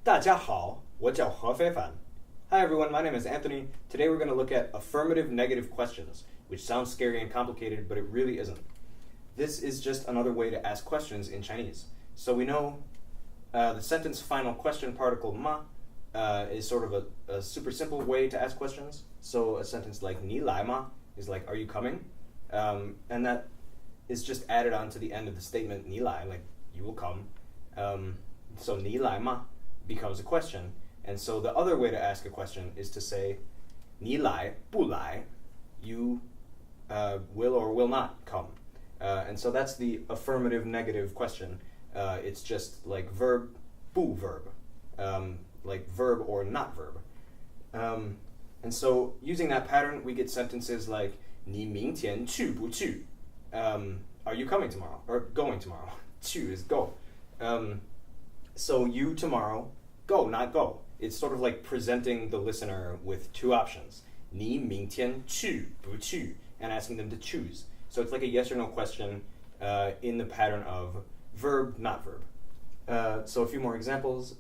大家好，我叫何非凡. Hi everyone, my name is Anthony. Today we're going to look at affirmative negative questions, which sounds scary and complicated, but it really isn't. This is just another way to ask questions in Chinese. So we know the sentence final question particle ma is sort of a super simple way to ask questions. So a sentence like 你来吗 is like, are you coming? And that is just added on to the end of the statement 你来, like you will come. So 你来吗 becomes a question. And so the other way to ask a question is to say 你来不来, you will or will not come. And so that's the affirmative negative question. It's just like verb-bu-verb, like verb or not verb. And so using that pattern, we get sentences like 你明天去不去? Are you coming tomorrow? Or going tomorrow? 去 is go. So you tomorrow, go, not go. It's sort of like presenting the listener with two options. 你明天去不去? And asking them to choose. So it's like a yes or no question in the pattern of verb, not verb. So a few more examples.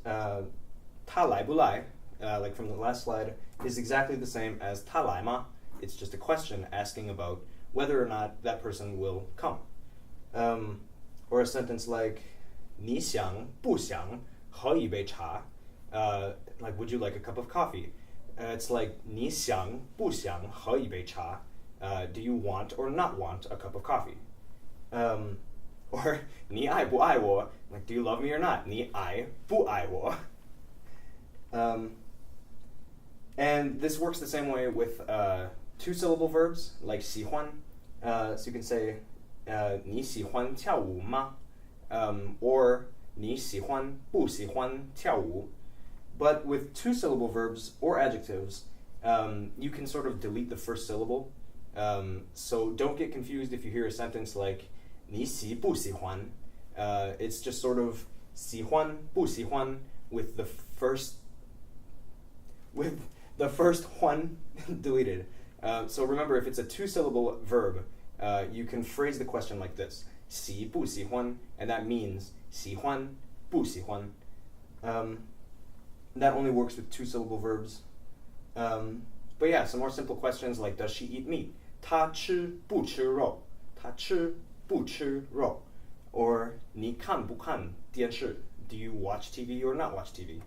他来不来, like from the last slide, is exactly the same as 他来吗? It's just a question asking about whether or not that person will come. Or a sentence like 你想不想喝一杯茶? Like, would you like a cup of coffee? It's like 你想不想喝一杯茶? Do you want or not want a cup of coffee? Or 你爱不爱我? Like, do you love me or not? 你爱不爱我? And this works the same way with two-syllable verbs, like 喜欢. So you can say 你喜欢跳舞吗? Or 你喜欢不喜欢跳舞? But with two-syllable verbs or adjectives, you can sort of delete the first syllable. So don't get confused if you hear a sentence like 你喜不喜欢? It's just sort of 喜欢不喜欢 with the first one deleted. So remember, if it's a two-syllable verb, you can phrase the question like this: 喜不喜欢, and that means 喜欢不喜欢. That only works with two-syllable verbs. But yeah, some more simple questions like, does she eat meat? 她吃不吃肉? 她吃不吃肉? Or 你看不看电视? Do you watch TV or not watch TV?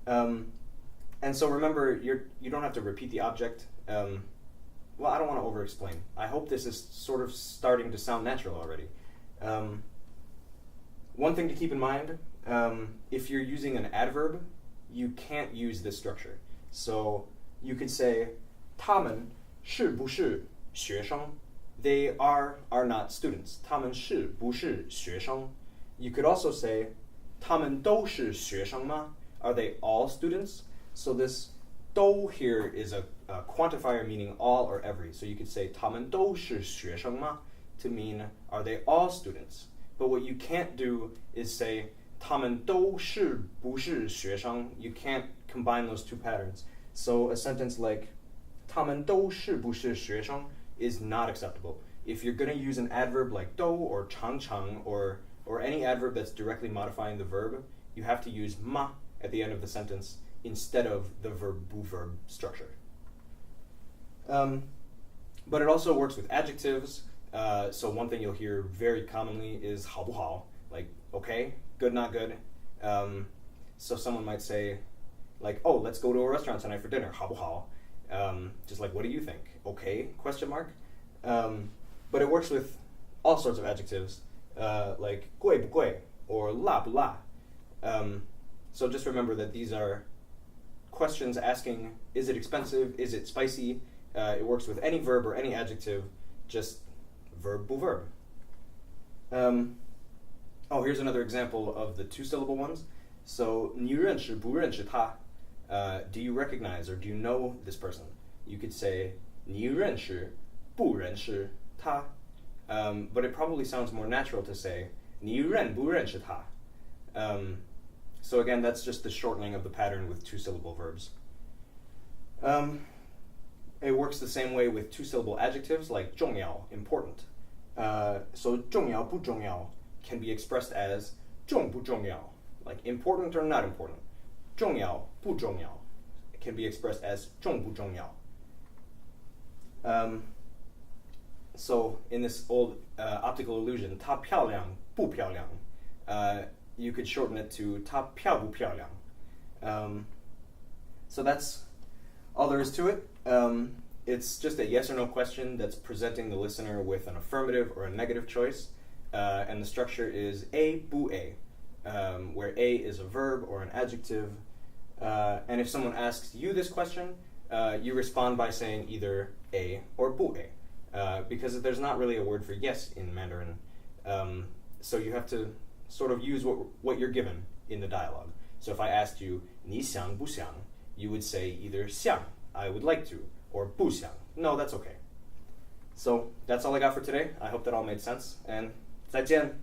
And so remember, you don't have to repeat the object. Well, I don't want to over-explain. I hope this is sort of starting to sound natural already. One thing to keep in mind, if you're using an adverb, you can't use this structure. So you could say 他们是不是学生? They are not students. 他们是不是学生? You could also say 他们都是学生吗? Are they all students? So this 都 here is a quantifier meaning all or every. So you could say 他们都是学生吗? To mean, are they all students? But what you can't do is say 他们都是不是学生? You can't combine those two patterns. So a sentence like 他们都是不是学生 is not acceptable. If you're going to use an adverb like 都 or 常常 or any adverb that's directly modifying the verb, you have to use ma at the end of the sentence instead of the verb-bu-verb structure. But it also works with adjectives. So one thing you'll hear very commonly is 好不好? Like, okay, good, not good. So someone might say, like, oh, let's go to a restaurant tonight for dinner, 好不好? Just like, what do you think? Okay, question mark. But it works with all sorts of adjectives, like 贵不贵 or 辣不辣. So just remember that these are questions asking, is it expensive? Is it spicy? It works with any verb or any adjective, just verb-bu-verb. Oh, here's another example of the two-syllable ones. So 你认识不认识他? Do you recognize or do you know this person? You could say 你认识不认识他? But it probably sounds more natural to say 你认不认识他? So again, that's just the shortening of the pattern with two-syllable verbs. It works the same way with two-syllable adjectives like 重要, important. So 重要不重要 can be expressed as 重不重要, like important or not important. 重要不重要 can be expressed as 重不重要. So in this old optical illusion, 她漂亮不漂亮, you could shorten it to 她漂不漂亮. So that's all there is to it. It's just a yes or no question that's presenting the listener with an affirmative or a negative choice. And the structure is A, bu A, where A is a verb or an adjective. And if someone asks you this question, you respond by saying either A or bu A, because there's not really a word for yes in Mandarin. So you have to sort of use what you're given in the dialogue. So if I asked you, 你想不想, you would say either 想, I would like to, or 不想, no, that's okay. So that's all I got for today. I hope that all made sense, and 再见.